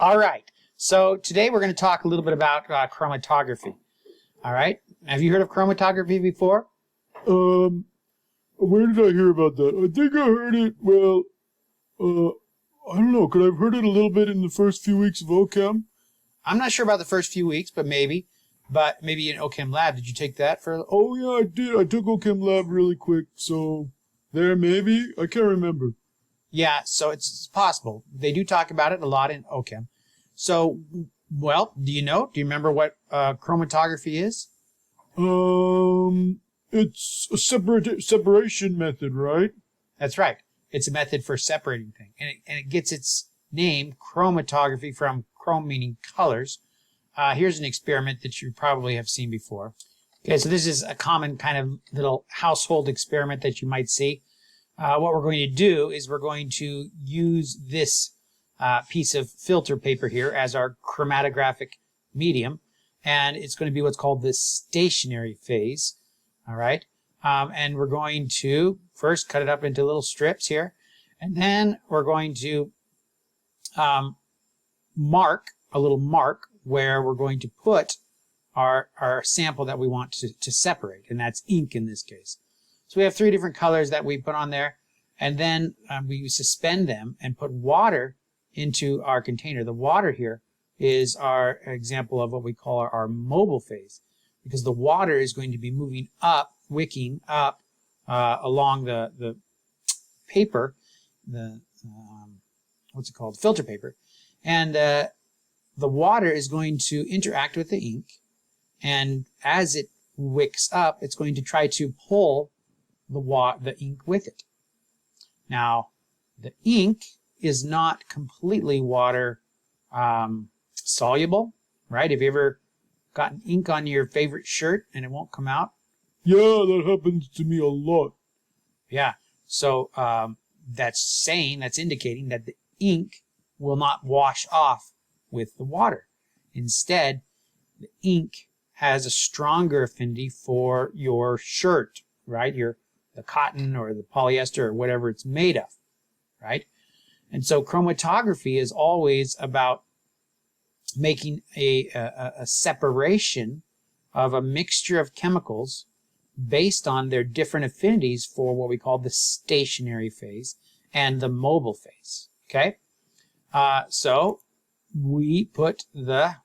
All right, so today we're going to talk a little bit about chromatography. All right, have you heard of chromatography before? Where did I hear about that? I think I heard it, well, I don't know, could I have heard it a little bit in the first few weeks of OChem? I'm not sure about the first few weeks, but maybe in OChem lab. Did you take that for? Oh yeah, I did. I took OChem lab really quick, so there maybe? I can't remember. Yeah, so it's possible. They do talk about it a lot in OChem. So, well, do you remember what chromatography is? It's a separation method, right? That's right. It's a method for separating things. And it gets its name, chromatography, from chrome meaning colors. Here's an experiment that you probably have seen before. Okay, so this is a common kind of little household experiment that you might see. What we're going to do is we're going to use this piece of filter paper here as our chromatographic medium. And it's going to be what's called the stationary phase. All right. And we're going to first cut it up into little strips here. And then we're going to mark a little mark where we're going to put our sample that we want to separate. And that's ink in this case. So we have 3 different colors that we put on there. And then we suspend them and put water into our container. The water here is our example of what we call our mobile phase, because the water is going to be moving up, wicking up along the paper, what's it called, filter paper, and the water is going to interact with the ink, and as it wicks up, it's going to try to pull the ink with it. Now, the ink is not completely water soluble, right? Have you ever gotten ink on your favorite shirt and it won't come out? Yeah, that happens to me a lot. Yeah, so that's indicating that the ink will not wash off with the water. Instead, the ink has a stronger affinity for your shirt, right? The cotton or the polyester or whatever it's made of, right? And so chromatography is always about making a separation of a mixture of chemicals based on their different affinities for what we call the stationary phase and the mobile phase, okay? So we put the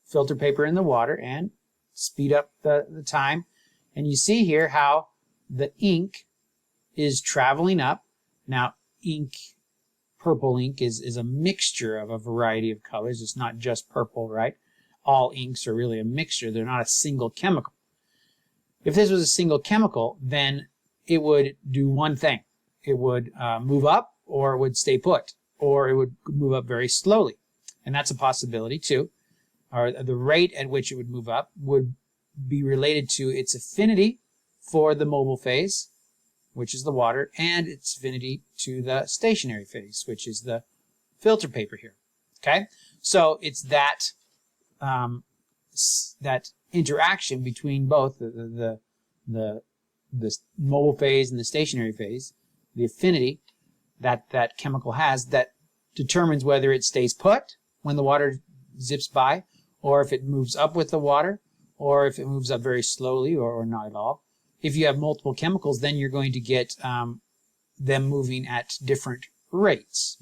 filter paper in the water and speed up the time. And you see here how the ink is traveling up. Now, purple ink is a mixture of a variety of colors. It's not just purple, right? All inks are really a mixture. They're not a single chemical. If this was a single chemical, then it would do one thing. It would move up, or it would stay put, or it would move up very slowly. And that's a possibility too. Or the rate at which it would move up would be related to its affinity for the mobile phase, which is the water, and its affinity to the stationary phase, which is the filter paper here. Okay, so it's that that interaction between both the mobile phase and the stationary phase, the affinity that chemical has, that determines whether it stays put when the water zips by, or if it moves up with the water, or if it moves up very slowly, or not at all. If you have multiple chemicals, then you're going to get them moving at different rates.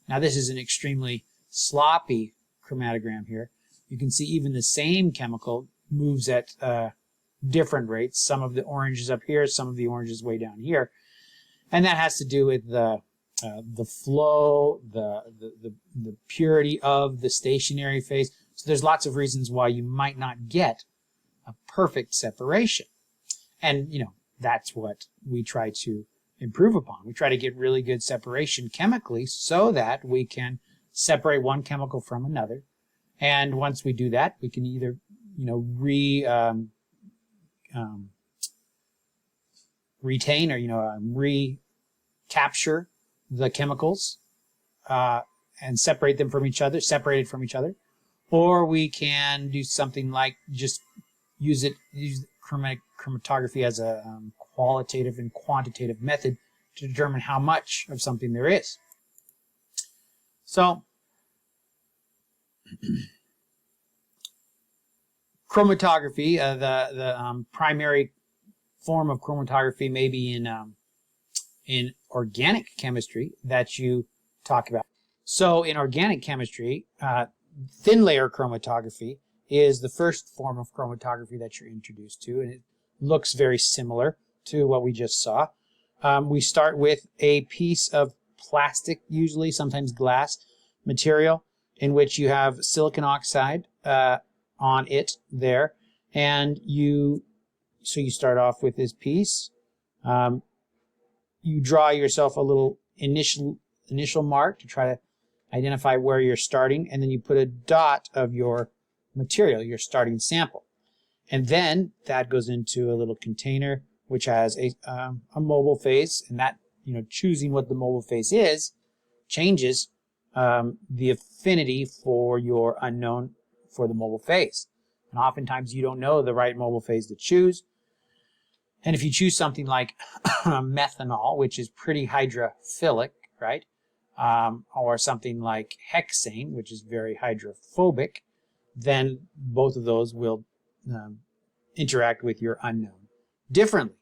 Now, this is an extremely sloppy chromatogram here. You can see even the same chemical moves at different rates. Some of the orange is up here, some of the orange is way down here. And that has to do with the flow, the purity of the stationary phase. So there's lots of reasons why you might not get a perfect separation. And, that's what we try to improve upon. We try to get really good separation chemically so that we can separate one chemical from another. And once we do that, we can either, retain or, recapture the chemicals and separated from each other. Or we can do something like just use chromatography as a qualitative and quantitative method to determine how much of something there is. So chromatography, the primary form of chromatography may be in organic chemistry that you talk about. So in organic chemistry, thin layer chromatography is the first form of chromatography that you're introduced to, and it looks very similar to what we just saw. We start with a piece of plastic, usually, sometimes glass material, in which you have silicon oxide on it there, and you start off with this piece. You draw yourself a little initial mark to try to identify where you're starting, and then you put a dot of your material, your starting sample. And then that goes into a little container which has a mobile phase, and that, choosing what the mobile phase is changes the affinity for your unknown for the mobile phase. And oftentimes you don't know the right mobile phase to choose. And if you choose something like methanol, which is pretty hydrophilic, right? Or something like hexane, which is very hydrophobic, then both of those will interact with your unknown differently.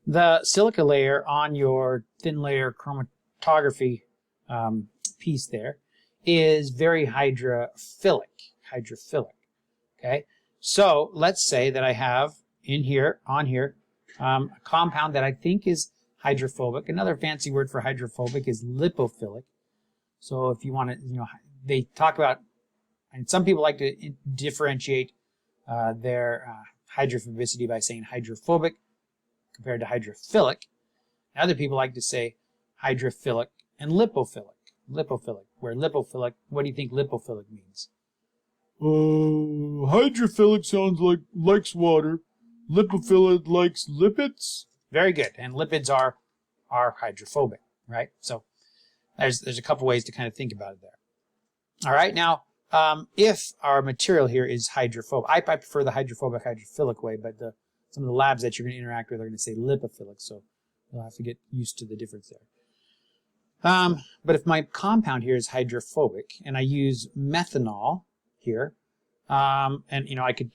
The silica layer on your thin layer chromatography piece there is very hydrophilic. Okay, so let's say that I have on here a compound that I think is hydrophobic. Another fancy word for hydrophobic is lipophilic. So if you want to, they talk about, and some people like to differentiate their hydrophobicity by saying hydrophobic compared to hydrophilic. And other people like to say hydrophilic and lipophilic. Where lipophilic, what do you think lipophilic means? Hydrophilic sounds like likes water. Lipophilic likes lipids. Very good. And lipids are hydrophobic, right? So there's a couple ways to kind of think about it there. All right. Now, if our material here is hydrophobic, I prefer the hydrophilic way, but some of the labs that you're going to interact with are going to say lipophilic, so you'll have to get used to the difference there. But if my compound here is hydrophobic and I use methanol here, and I could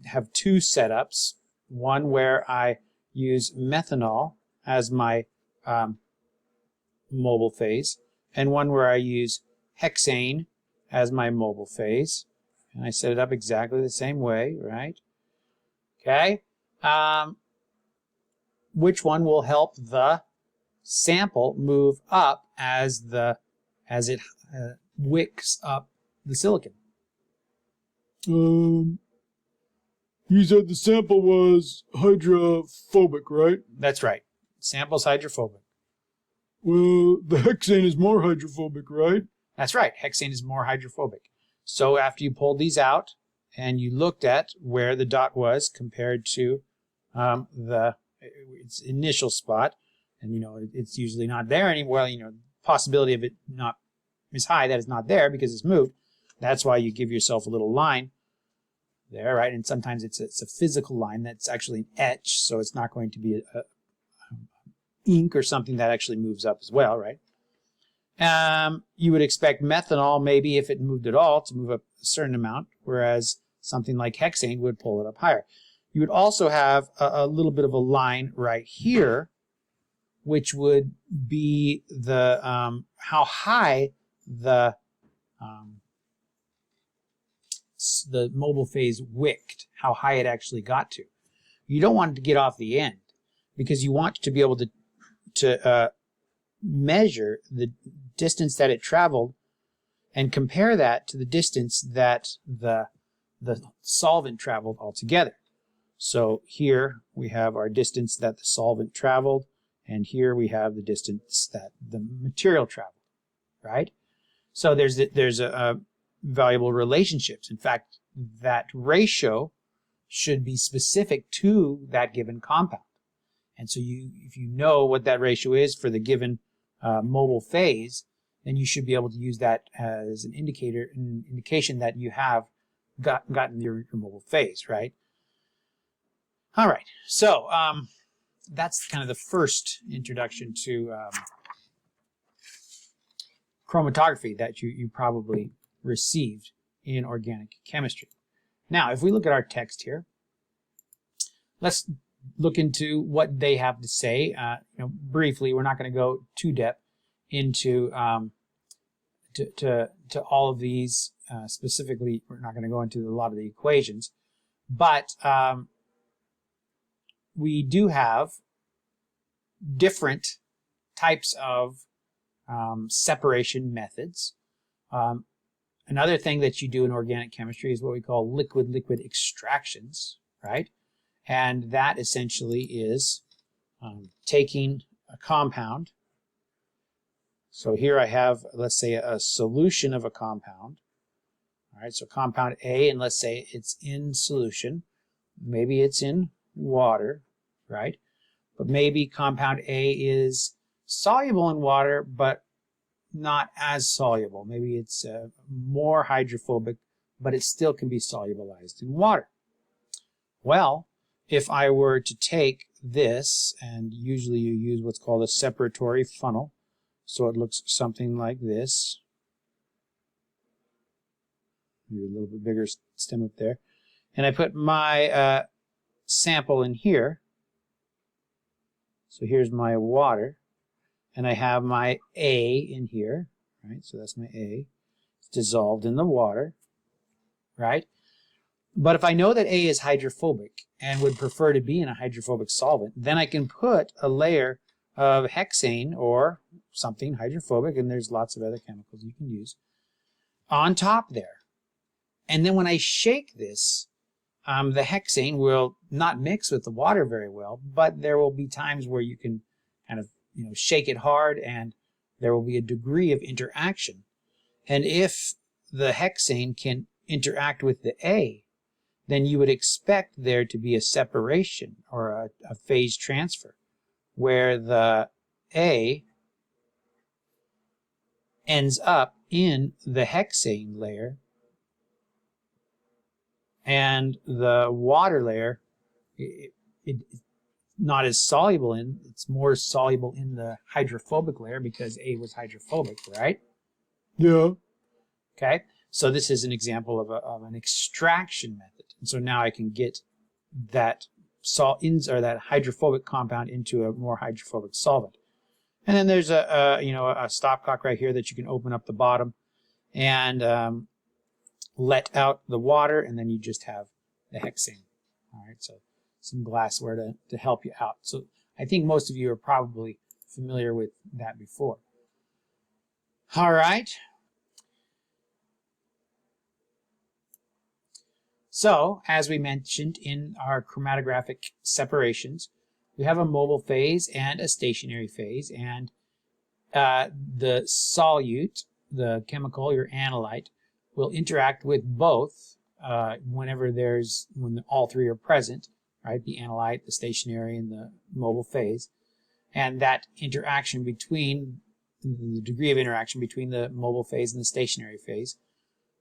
have two setups, one where I use methanol as my mobile phase, and one where I use hexane as my mobile phase, and I set it up exactly the same way, right? Okay. Which one will help the sample move up as it wicks up the silicon? You said the sample was hydrophobic, right? That's right. Sample's hydrophobic. Well, the hexane is more hydrophobic, right? That's right. Hexane is more hydrophobic. So after you pulled these out and you looked at where the dot was compared to its initial spot, and it's usually not there anymore. Possibility of it not is high that it's not there because it's moved. That's why you give yourself a little line there, right? And sometimes it's a physical line that's actually an etch, so it's not going to be a ink or something that actually moves up as well, right? You would expect methanol, maybe if it moved at all, to move up a certain amount, whereas something like hexane would pull it up higher. You would also have a little bit of a line right here, which would be the how high the mobile phase wicked, how high it actually got to. You don't want it to get off the end because you want to be able to measure the distance that it traveled and compare that to the distance that the solvent traveled altogether. So here we have our distance that the solvent traveled, and here we have the distance that the material traveled, right? So there's a valuable relationships. In fact, that ratio should be specific to that given compound. And so if you know what that ratio is for the given mobile phase, then you should be able to use that as an indication that you have gotten your mobile phase, right? All right, so that's kind of the first introduction to chromatography that you probably received in organic chemistry. Now, if we look at our text here, let's look into what they have to say. Briefly, we're not going to go too depth into to all of these. Specifically, we're not going to go into a lot of the equations, but we do have different types of separation methods. Another thing that you do in organic chemistry is what we call liquid-liquid extractions, right? And that essentially is taking a compound. So here I have, let's say, a solution of a compound. All right, so compound A, and let's say it's in solution. Maybe it's in water, right? But maybe compound A is soluble in water, but not as soluble. Maybe it's more hydrophobic, but it still can be solubilized in water. Well, if I were to take this, and usually you use what's called a separatory funnel, so it looks something like this. Maybe a little bit bigger stem up there. And I put my sample in here. So here's my water. And I have my A in here, right? So that's my A. It's dissolved in the water, right? But if I know that A is hydrophobic and would prefer to be in a hydrophobic solvent, then I can put a layer of hexane or something hydrophobic, and there's lots of other chemicals you can use, on top there. And then when I shake this, the hexane will not mix with the water very well, but there will be times where you can kind of shake it hard, and there will be a degree of interaction. And if the hexane can interact with the A, then you would expect there to be a separation or a phase transfer, where the A ends up in the hexane layer, and the water layer, it's not as soluble in, it's more soluble in the hydrophobic layer because A was hydrophobic, right? Yeah. Okay, so this is an example of an extraction method. And so now I can get that that hydrophobic compound into a more hydrophobic solvent. And then there's a stopcock right here that you can open up the bottom and let out the water, and then you just have the hexane. All right, so some glassware to help you out. So I think most of you are probably familiar with that before. All right. So, as we mentioned in our chromatographic separations, we have a mobile phase and a stationary phase, and the solute, the chemical, your analyte, will interact with both when all three are present, right? The analyte, the stationary, and the mobile phase. And that interaction between, the degree of interaction between the mobile phase and the stationary phase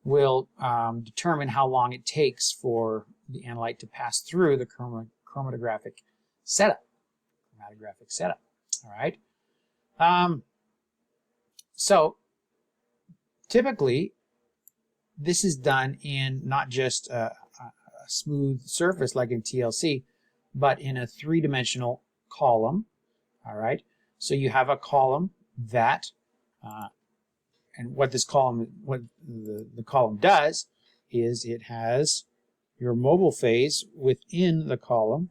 will determine how long it takes for the analyte to pass through the chromatographic setup. All right. So typically, this is done in not just a smooth surface like in TLC, but in a three-dimensional column. All right. So you have a column that, and what the column does is it has your mobile phase within the column.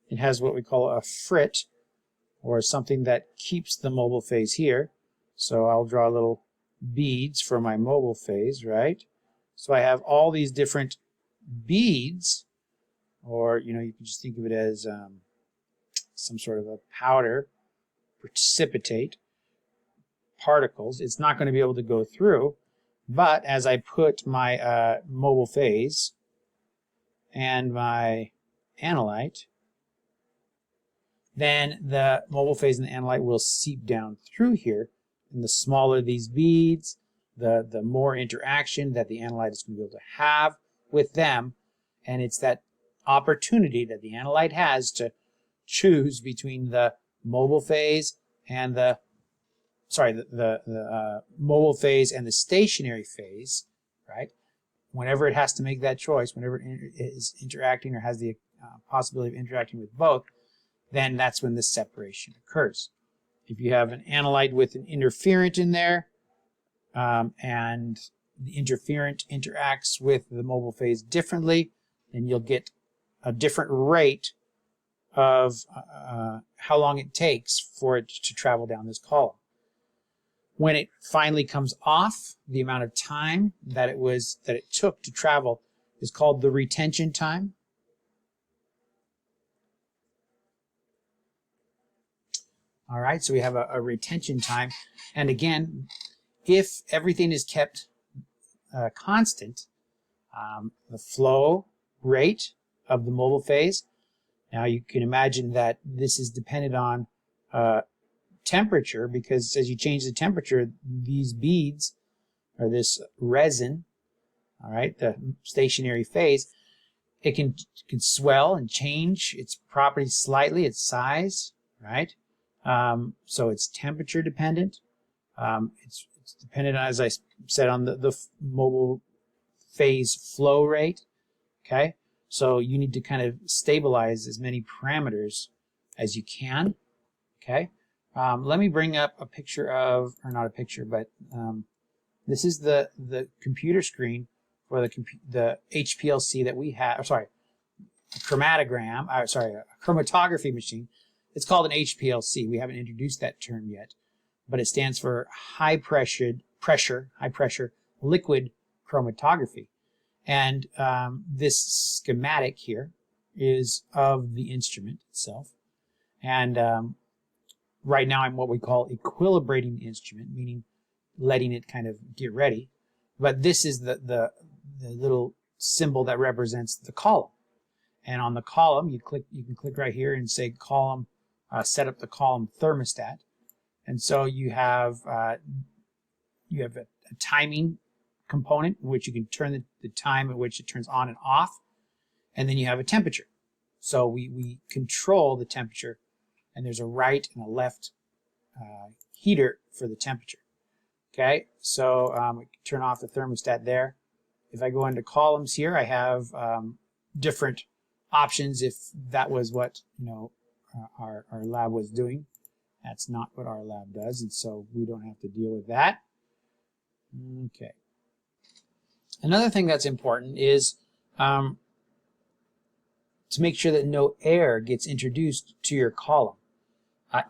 It has what we call a frit, or something that keeps the mobile phase here. So I'll draw little beads for my mobile phase, right? So I have all these different beads, or you can just think of it as some sort of a powder, precipitate, particles. It's not going to be able to go through, but as I put my mobile phase and my analyte, then the mobile phase and the analyte will seep down through here. And the smaller these beads, the more interaction that the analyte is going to be able to have with them. And it's that opportunity that the analyte has to choose between the mobile phase and the the mobile phase and the stationary phase, right? Whenever it has to make that choice, whenever it is interacting or has the possibility of interacting with both, then that's when the separation occurs. If you have an analyte with an interferent in there, and the interferent interacts with the mobile phase differently, then you'll get a different rate of how long it takes for it to travel down this column. When it finally comes off, the amount of time that it took to travel is called the retention time. All right, so we have a retention time. And again, if everything is kept constant, the flow rate of the mobile phase, now you can imagine that this is dependent on temperature, because as you change the temperature, these beads, or this resin, all right, the stationary phase, it can swell and change its properties slightly, its size, right? So it's temperature dependent. It's dependent, as I said, on the mobile phase flow rate. Okay, so you need to kind of stabilize as many parameters as you can. Okay, let me bring up a picture of, or not a picture, but this is the computer screen for the HPLC that we have. Or sorry, a chromatography machine. It's called an HPLC. We haven't introduced that term yet, but it stands for high pressure liquid chromatography. And this schematic here is of the instrument itself. And right now I'm what we call equilibrating the instrument, meaning letting it kind of get ready. But this is the little symbol that represents the column. And on the column, you can click right here and say column, set up the column thermostat. And so you have a timing component in which you can turn the time at which it turns on and off, and then you have a temperature. So we control the temperature, and there's a right and a left heater for the temperature. Okay, so we can turn off the thermostat there. If I go into columns here, I have different options if that was what our lab was doing. That's not what our lab does, and so we don't have to deal with that. Okay. Another thing that's important is to make sure that no air gets introduced to your column.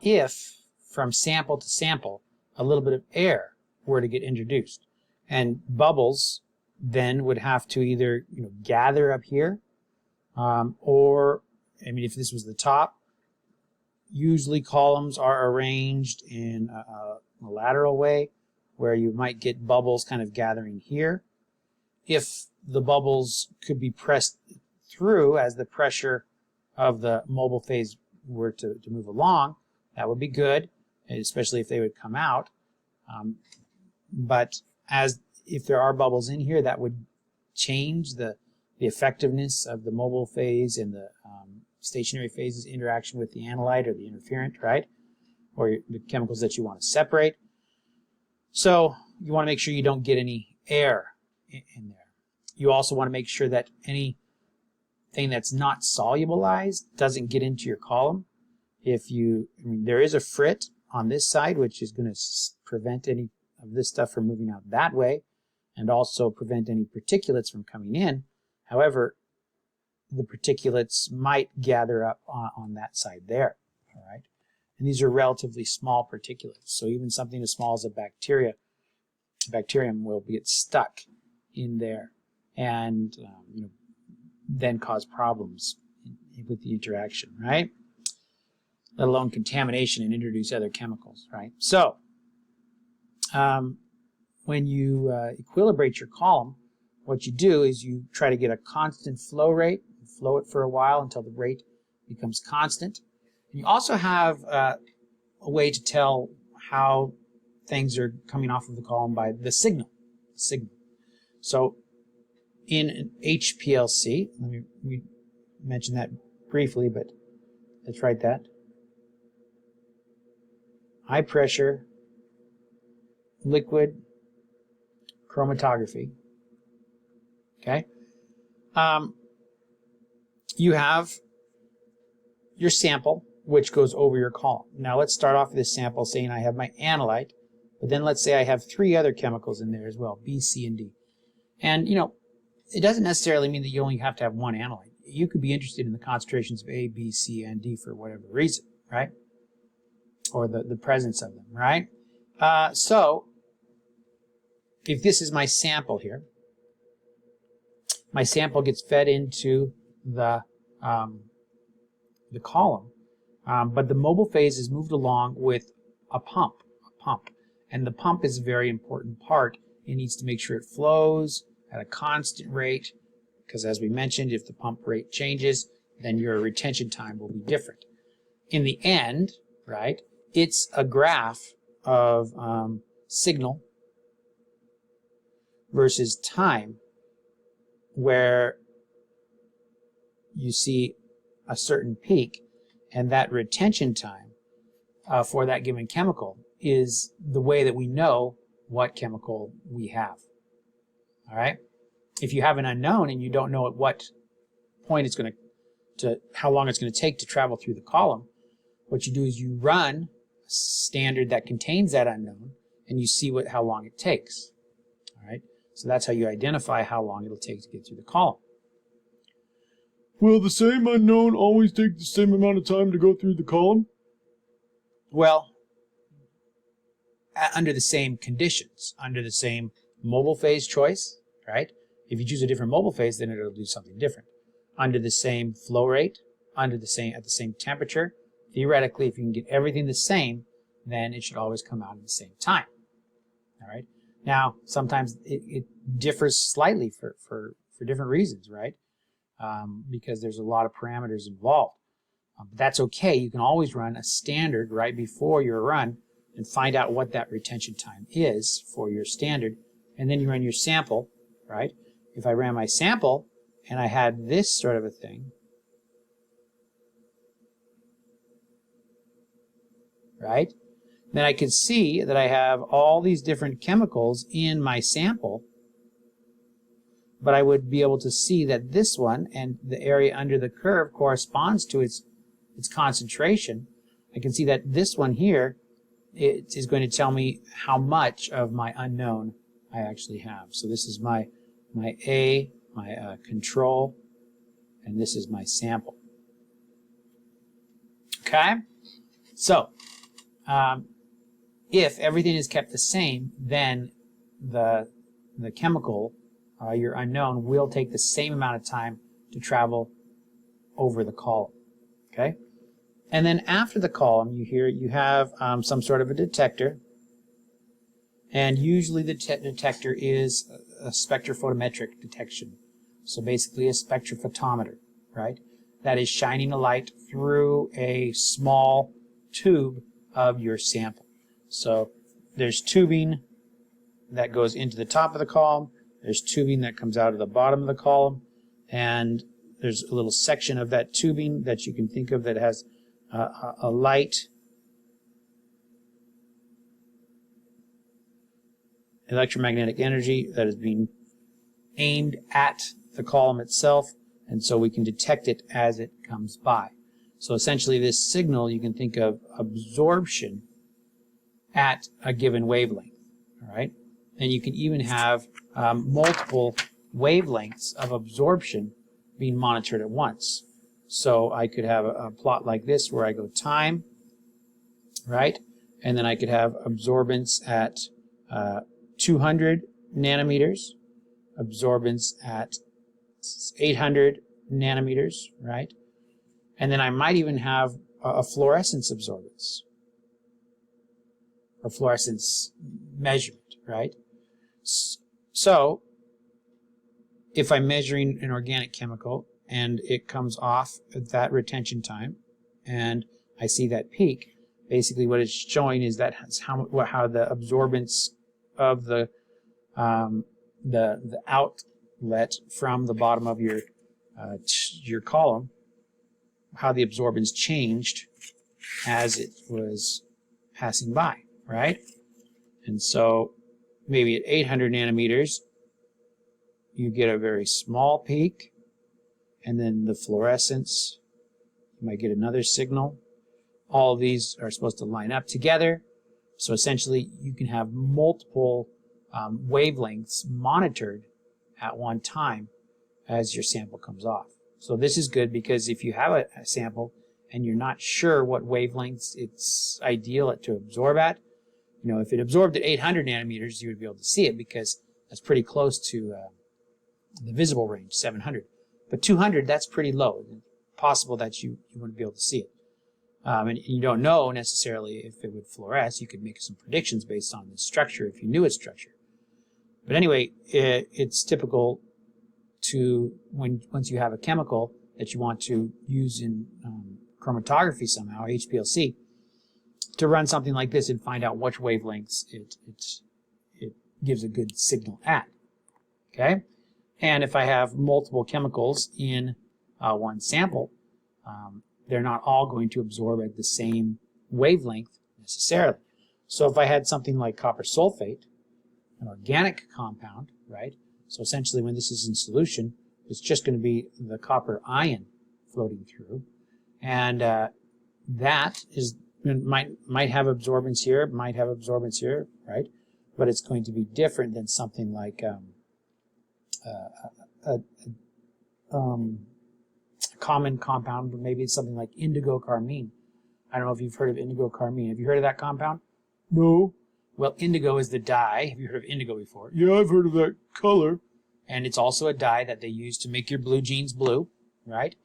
If from sample to sample a little bit of air were to get introduced, and bubbles then would have to either gather up here, or if this was the top, usually columns are arranged in a lateral way where you might get bubbles kind of gathering here. If the bubbles could be pressed through as the pressure of the mobile phase were to move along, that would be good, especially if they would come out. But if there are bubbles in here, that would change the effectiveness of the mobile phase and the stationary phase's interaction with the analyte or the interferent, right? Or the chemicals that you want to separate. So you want to make sure you don't get any air in there. You also want to make sure that anything that's not solubilized doesn't get into your column. There is a frit on this side, which is going to prevent any of this stuff from moving out that way, and also prevent any particulates from coming in. However, the particulates might gather up on that side there, all right? And these are relatively small particulates, so even something as small as a bacterium will get stuck in there and then cause problems with the interaction, right? Let alone contamination and introduce other chemicals, right? So when you equilibrate your column, what you do is you try to get a constant flow rate, flow it for a while until the rate becomes constant. And you also have a way to tell how things are coming off of the column by the signal. So in an HPLC, we mentioned that briefly, but let's write that. High pressure liquid chromatography. Okay. You have your sample, which goes over your column. Now let's start off with this sample saying I have my analyte, but then let's say I have 3 other chemicals in there as well, B, C, and D. And, you know, it doesn't necessarily mean that you only have to have one analyte. You could be interested in the concentrations of A, B, C, and D for whatever reason, right? Or the presence of them, right? So, if this is my sample here, my sample gets fed into the column, but the mobile phase is moved along with a pump. And the pump is a very important part. It needs to make sure it flows at a constant rate, because as we mentioned, if the pump rate changes, then your retention time will be different. In the end, right, it's a graph of signal versus time, where you see a certain peak, and that retention time for that given chemical is the way that we know what chemical we have. All right? If you have an unknown and you don't know at what point it's going to how long it's going to take to travel through the column, what you do is you run a standard that contains that unknown, and you see how long it takes. All right? So that's how you identify how long it'll take to get through the column. Will the same unknown always take the same amount of time to go through the column? Well, under the same conditions, under the same mobile phase choice, right? If you choose a different mobile phase, then it'll do something different. Under the same flow rate, at the same temperature, theoretically, if you can get everything the same, then it should always come out at the same time. All right. Now, sometimes it differs slightly for different reasons, right? Because there's a lot of parameters involved. But that's okay. You can always run a standard right before your run and find out what that retention time is for your standard, and then you run your sample, right? If I ran my sample and I had this sort of a thing, right, then I could see that I have all these different chemicals in my sample, but I would be able to see that this one and the area under the curve corresponds to its concentration. I can see that this one here, it is going to tell me how much of my unknown I actually have. So this is my A, my control, and this is my sample. Okay? So, if everything is kept the same, then the chemical, your unknown, will take the same amount of time to travel over the column. Okay? And then after the column, you have some sort of a detector, and usually the detector is a spectrophotometric detection. So basically a spectrophotometer, right? That is shining a light through a small tube of your sample. So there's tubing that goes into the top of the column, there's tubing that comes out of the bottom of the column, and there's a little section of that tubing that you can think of that has a light electromagnetic energy that is being aimed at the column itself, and so we can detect it as it comes by. So essentially this signal you can think of absorption at a given wavelength. All right? And you can even have multiple wavelengths of absorption being monitored at once. So I could have a plot like this where I go time, right? And then I could have absorbance at 200 nanometers, absorbance at 800 nanometers, right? And then I might even have a fluorescence absorbance, or fluorescence measurement, right? So if I'm measuring an organic chemical and it comes off at that retention time, and I see that peak, basically what it's showing is that how the absorbance of the outlet from the bottom of your column, how the absorbance changed as it was passing by, right? And so maybe at 800 nanometers, you get a very small peak, and then the fluorescence, you might get another signal. All of these are supposed to line up together. So essentially, you can have multiple wavelengths monitored at one time as your sample comes off. So this is good because if you have a sample and you're not sure what wavelengths it's ideal to absorb at, you know, if it absorbed at 800 nanometers, you would be able to see it because that's pretty close to the visible range, 700. But 200, that's pretty low. It's possible that you wouldn't be able to see it. And you don't know necessarily if it would fluoresce. You could make some predictions based on the structure if you knew its structure. But anyway, it's typical to, once you have a chemical that you want to use in chromatography somehow, HPLC, to run something like this and find out which wavelengths it gives a good signal at. Okay? And if I have multiple chemicals in one sample, they're not all going to absorb at the same wavelength necessarily. So if I had something like copper sulfate, an organic compound, right? So essentially when this is in solution, it's just going to be the copper ion floating through. And that is might have absorbance here, might have absorbance here, right? But it's going to be different than something like common compound, but maybe it's something like indigo carmine. I don't know if you've heard of indigo carmine. Have you heard of that compound? No. Well, indigo is the dye. Have you heard of indigo before? Yeah, I've heard of that color. And it's also a dye that they use to make your blue jeans blue, right?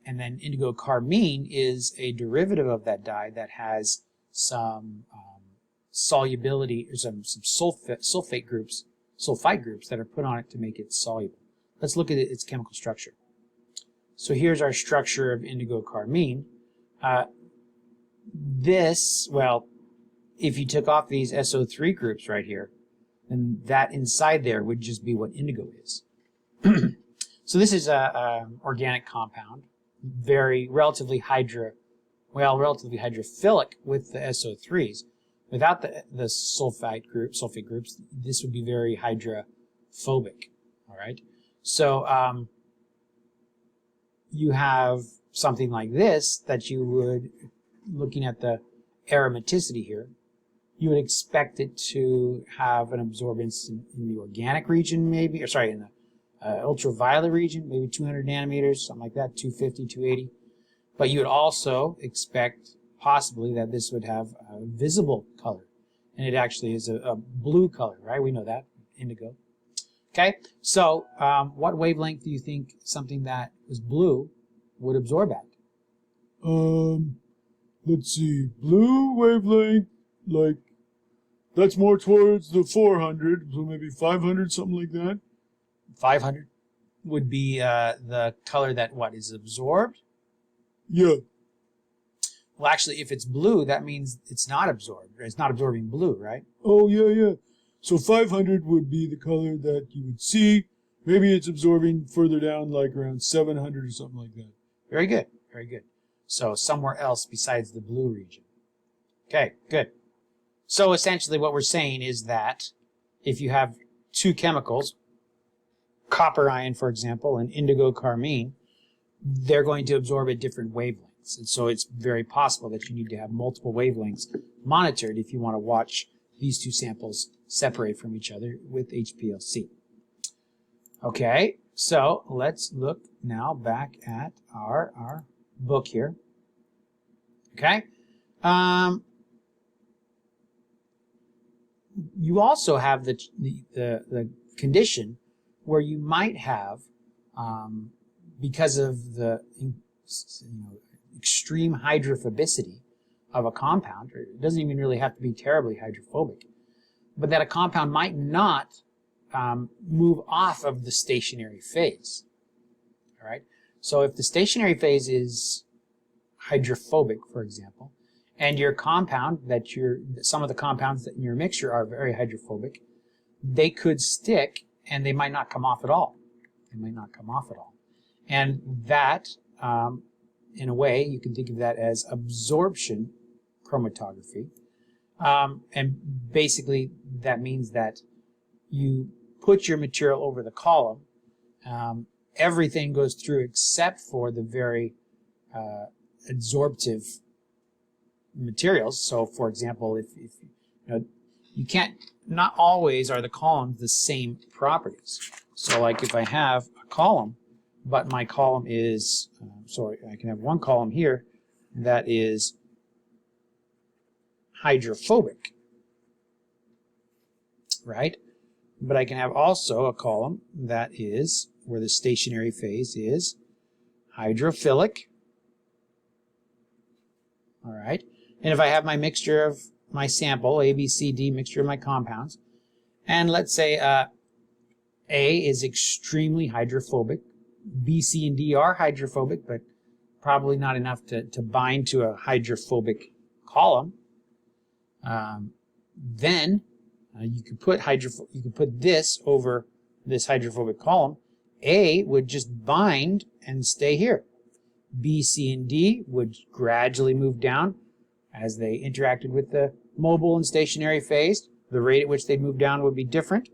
And then indigo carmine is a derivative of that dye that has some solubility, or some sulfite groups that are put on it to make it soluble. Let's look at its chemical structure. So here's our structure of indigo carmine. Well, if you took off these SO3 groups right here, then that inside there would just be what indigo is. So this is a organic compound, relatively hydrophilic with the SO3s. Without the sulfate groups, this would be very hydrophobic. All right. So you have something like this that you would, looking at the aromaticity here, you would expect it to have an absorbance in the organic region, maybe, or sorry, in the ultraviolet region, maybe 200 nanometers, something like that, 250, 280. But you would also expect possibly that this would have a visible color. And it actually is a blue color, right? We know that, indigo. Okay, so what wavelength do you think something that was blue would absorb at? Let's see, blue wavelength, like, that's more towards the 400, so maybe 500, something like that. 500 would be the color that is absorbed? Yeah. Well, actually, if it's blue, that means it's not absorbed. It's not absorbing blue, right? Oh, yeah. So 500 would be the color that you would see. Maybe it's absorbing further down, like around 700 or something like that. Very good, very good. So somewhere else besides the blue region. Okay, good. So essentially what we're saying is that if you have two chemicals, copper ion, for example, and indigo carmine, they're going to absorb at different wavelengths. And so it's very possible that you need to have multiple wavelengths monitored if you want to watch these two samples separate from each other with HPLC. Okay, so let's look now back at our book here. Okay. You also have the condition where you might have, because of the extreme hydrophobicity of a compound, or it doesn't even really have to be terribly hydrophobic, but that a compound might not move off of the stationary phase. All right. So if the stationary phase is hydrophobic, for example, and your compound some of the compounds that in your mixture are very hydrophobic, they could stick and they might not come off at all. And that, in a way, you can think of that as absorption chromatography. And basically that means that you put your material over the column. Everything goes through except for the very absorptive materials. So, for example, if you can't, not always are the columns the same properties. So, like if I have a column, but my column is, I can have one column here that is hydrophobic, right? But I can have also a column that is where the stationary phase is hydrophilic. All right. And if I have my mixture of my sample, A, B, C, D, mixture of my compounds, and let's say A is extremely hydrophobic, B, C, and D are hydrophobic, but probably not enough to bind to a hydrophobic column, then you could put this over this hydrophobic column. A would just bind and stay here. B, C, and D would gradually move down as they interacted with the mobile and stationary phase. The rate at which they'd move down would be different,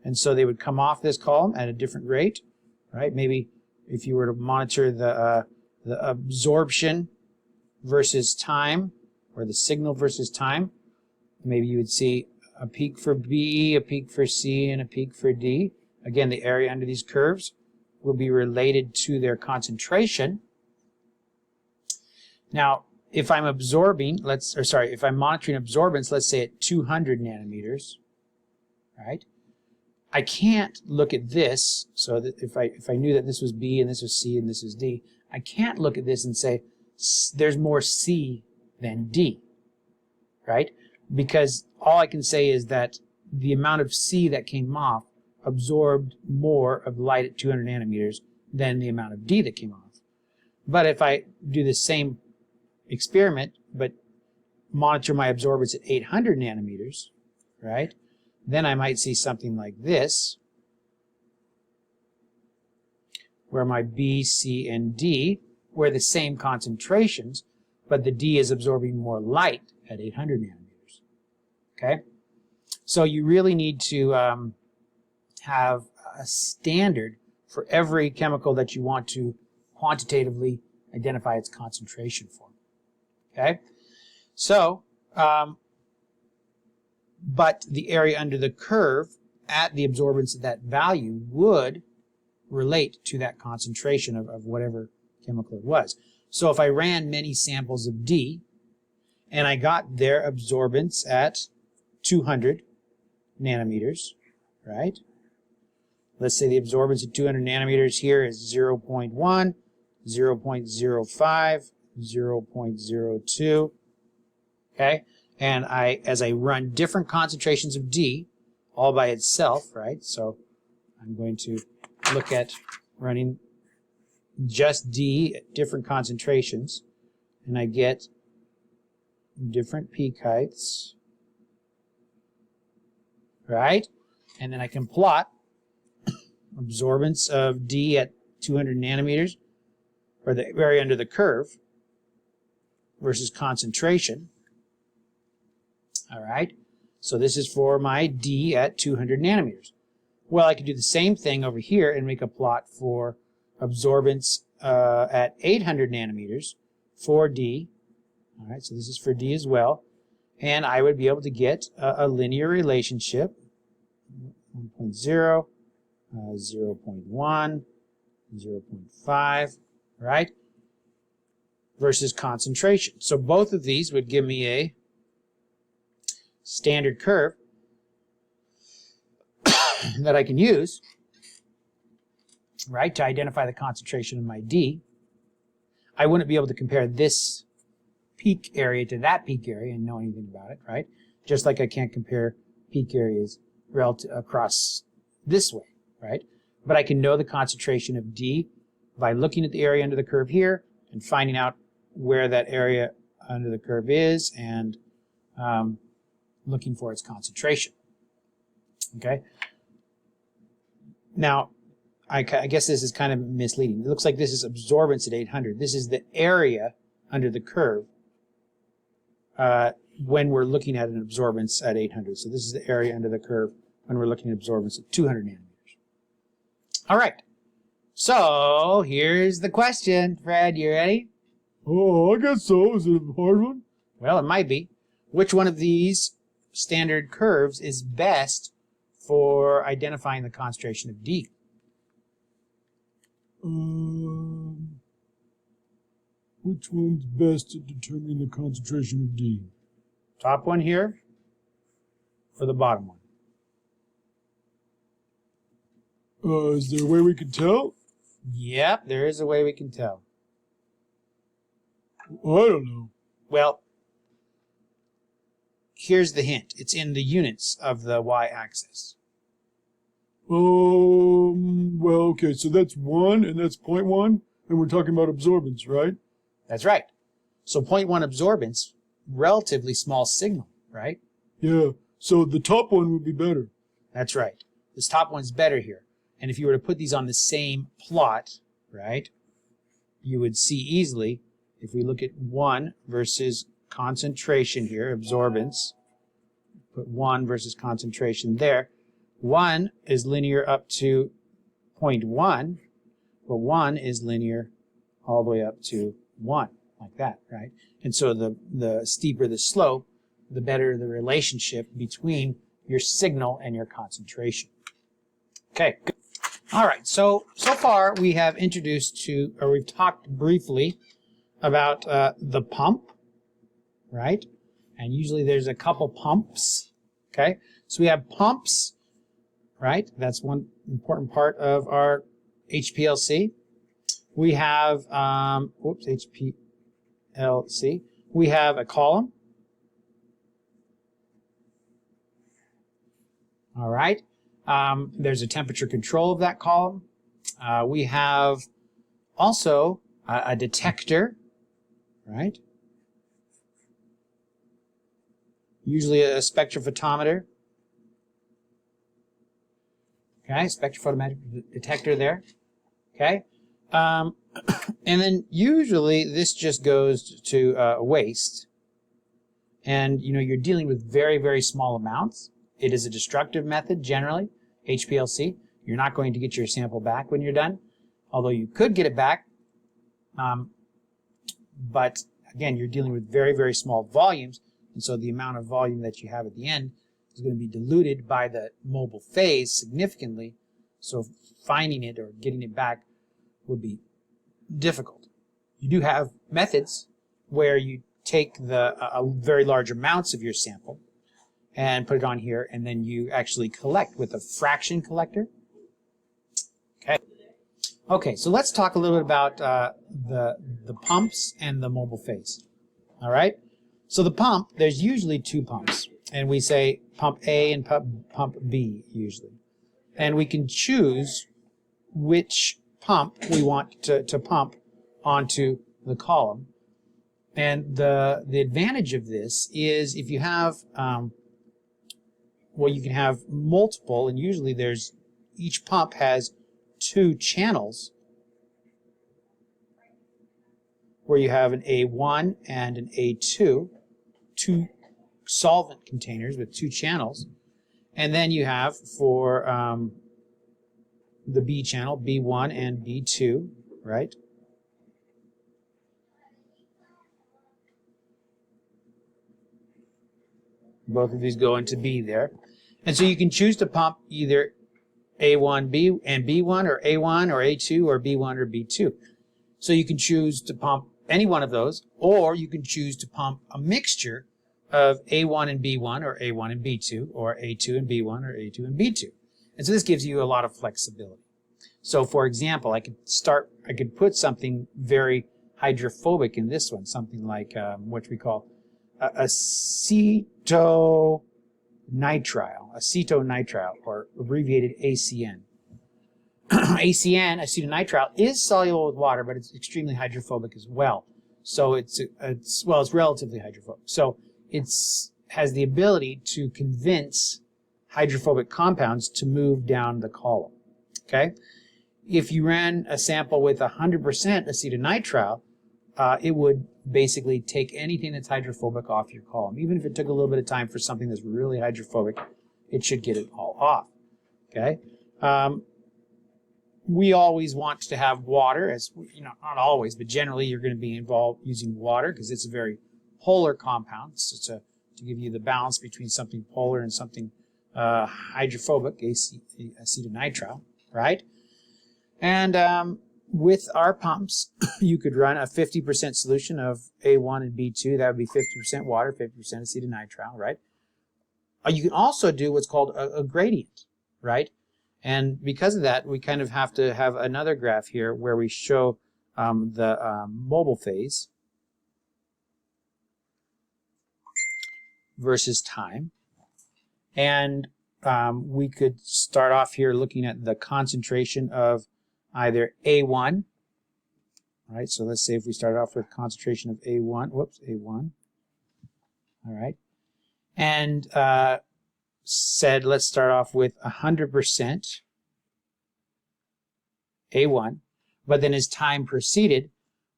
and so they would come off this column at a different rate, right? Maybe if you were to monitor the absorption versus time, or the signal versus time, maybe you would see a peak for B, a peak for C, and a peak for D. Again, the area under these curves will be related to their concentration. Now, if I'm monitoring absorbance, let's say at 200 nanometers, right? I can't look at this, so that if I knew that this was B and this was C and this was D, I can't look at this and say there's more C than D, right? Because all I can say is that the amount of C that came off absorbed more of light at 200 nanometers than the amount of D that came off. But if I do the same experiment, but monitor my absorbance at 800 nanometers, right, then I might see something like this, where my B, C, and D were the same concentrations, but the D is absorbing more light at 800 nanometers. Okay? So you really need to have a standard for every chemical that you want to quantitatively identify its concentration for. Okay? So, but the area under the curve at the absorbance of that value would relate to that concentration of whatever chemical it was. So if I ran many samples of D and I got their absorbance at 200 nanometers, right? Let's say the absorbance at 200 nanometers here is 0.1, 0.05, 0.02, okay? And as I run different concentrations of D all by itself, right? So I'm going to look at running just D at different concentrations, and I get different peak heights, right? And then I can plot absorbance of D at 200 nanometers, or the area under the curve, versus concentration. All right? So this is for my D at 200 nanometers. Well, I could do the same thing over here and make a plot for absorbance at 800 nanometers for D. All right, so this is for D as well. And I would be able to get a linear relationship, 1.0, 0.1, 0.5, right, versus concentration. So both of these would give me a standard curve that I can use, right, to identify the concentration of my D. I wouldn't be able to compare this peak area to that peak area and know anything about it, right? Just like I can't compare peak areas relative across this way, right? But I can know the concentration of D by looking at the area under the curve here and finding out where that area under the curve is and looking for its concentration. Okay? Now, I guess this is kind of misleading. It looks like this is absorbance at 800. This is the area under the curve when we're looking at an absorbance at 800. So this is the area under the curve when we're looking at absorbance at 200 nanometers. All right. So here's the question, Fred. You ready? Oh, I guess so. Is it a hard one? Well, it might be. Which one of these standard curves is best for identifying the concentration of D? Which one's best at determining the concentration of D? Top one here or the bottom one? Is there a way we can tell? Yep, there is a way we can tell. I don't know. Well, here's the hint. It's in the units of the y-axis. Well, okay, so that's 1 and that's 0.1, and we're talking about absorbance, right? That's right. So 0.1 absorbance, relatively small signal, right? Yeah, so the top one would be better. That's right. This top one's better here. And if you were to put these on the same plot, right, you would see easily, if we look at 1 versus concentration here, absorbance, put 1 versus concentration there, 1 is linear up to 0.1, but 1 is linear all the way up to 1, like that, right? And so the steeper the slope, the better the relationship between your signal and your concentration. Okay, good. All right, so far we have we've talked briefly about the pump, right? And usually there's a couple pumps, okay? So we have pumps, right? That's one important part of our HPLC. We have, HPLC. We have a column. All right. There's a temperature control of that column. We have also a detector, right? Usually a spectrophotometer. Okay, spectrophotometric detector there. Okay. And then usually this just goes to waste. And, you know, you're dealing with very, very small amounts. It is a destructive method, generally, HPLC. You're not going to get your sample back when you're done, although you could get it back. But, again, you're dealing with very, very small volumes, and so the amount of volume that you have at the end is going to be diluted by the mobile phase significantly, so finding it or getting it back would be difficult. You do have methods where you take the very large amounts of your sample and put it on here, and then you actually collect with a fraction collector. Okay, so let's talk a little bit about the pumps and the mobile phase. All right, so the pump, there's usually two pumps, and we say pump A and pump B usually, and we can choose which pump we want to pump onto the column. And the advantage of this is if you have well, you can have multiple, and usually each pump has two channels where you have an A1 and an A2, two solvent containers with two channels. And then you have for the B channel, B1 and B2, right? Both of these go into B there. And so you can choose to pump either A1, B, and B1, or A1, or A2, or B1, or B2. So you can choose to pump any one of those, or you can choose to pump a mixture of A1 and B1, or A1 and B2, or A2 and B1, or A2 and B2. And so this gives you a lot of flexibility. So for example, I could put something very hydrophobic in this one, something like what we call acetonitrile, or abbreviated ACN. ACN, acetonitrile, is soluble with water, but it's extremely hydrophobic as well. So it's relatively hydrophobic. So has the ability to convince hydrophobic compounds to move down the column. Okay? If you ran a sample with 100% acetonitrile, it would basically take anything that's hydrophobic off your column. Even if it took a little bit of time for something that's really hydrophobic, it should get it all off. Okay. We always want to have water, as you know, not always, but generally you're going to be involved using water because it's a very polar compound. So to give you the balance between something polar and something hydrophobic, acetonitrile, right? And with our pumps, you could run a 50% solution of A1 and B2. That would be 50% water, 50% acetonitrile, right? You can also do what's called a gradient, right? And because of that, we kind of have to have another graph here where we show the mobile phase versus time. And we could start off here looking at the concentration of either A1, right? So let's say if we start off with concentration of A1, A1, all right? And said, let's start off with 100% A1, but then as time proceeded,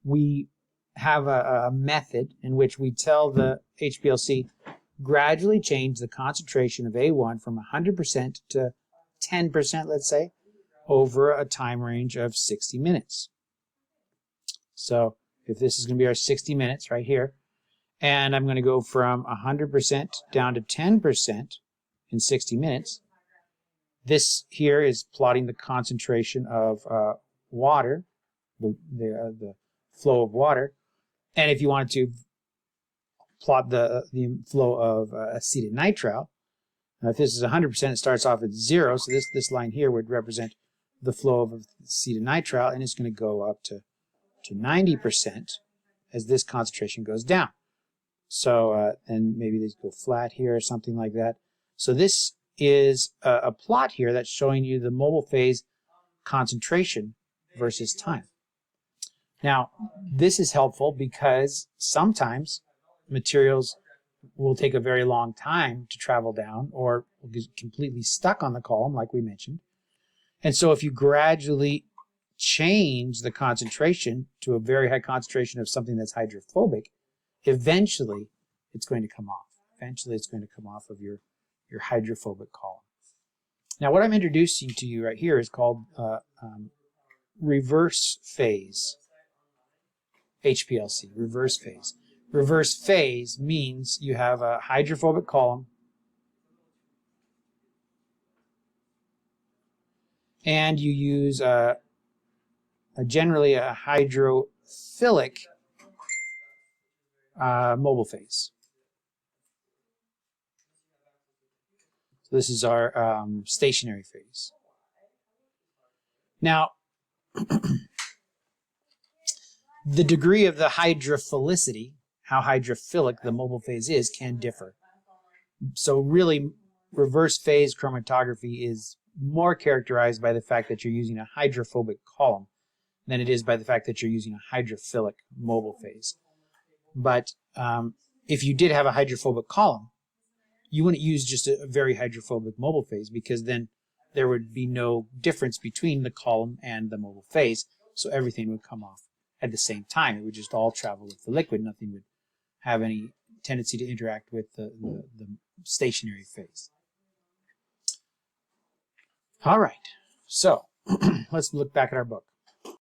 we have a method in which we tell the HPLC gradually change the concentration of A1 from 100% to 10%, let's say, over a time range of 60 minutes. So if this is going to be our 60 minutes right here, and I'm going to go from 100% down to 10% in 60 minutes, this here is plotting the concentration of water, the flow of water. And if you wanted to plot the flow of acetonitrile, now if this is 100%, it starts off at 0, so this line here would represent the flow of acetonitrile, and it's going to go up to 90% as this concentration goes down. So, and maybe these go flat here or something like that. So this is a plot here that's showing you the mobile phase concentration versus time. Now, this is helpful because sometimes materials will take a very long time to travel down or will get completely stuck on the column, like we mentioned. And so if you gradually change the concentration to a very high concentration of something that's hydrophobic, eventually it's going to come off. Eventually it's going to come off of your hydrophobic column. Now what I'm introducing to you right here is called reverse phase HPLC, reverse phase. Reverse phase means you have a hydrophobic column and you use generally a hydrophilic mobile phase. So this is our stationary phase. Now, the degree of the hydrophilicity, how hydrophilic the mobile phase is, can differ. So really, reverse phase chromatography is more characterized by the fact that you're using a hydrophobic column than it is by the fact that you're using a hydrophilic mobile phase. But if you did have a hydrophobic column, you wouldn't use just a very hydrophobic mobile phase because then there would be no difference between the column and the mobile phase, so everything would come off at the same time. It would just all travel with the liquid. Nothing would have any tendency to interact with the stationary phase. All right, so let's look back at our book.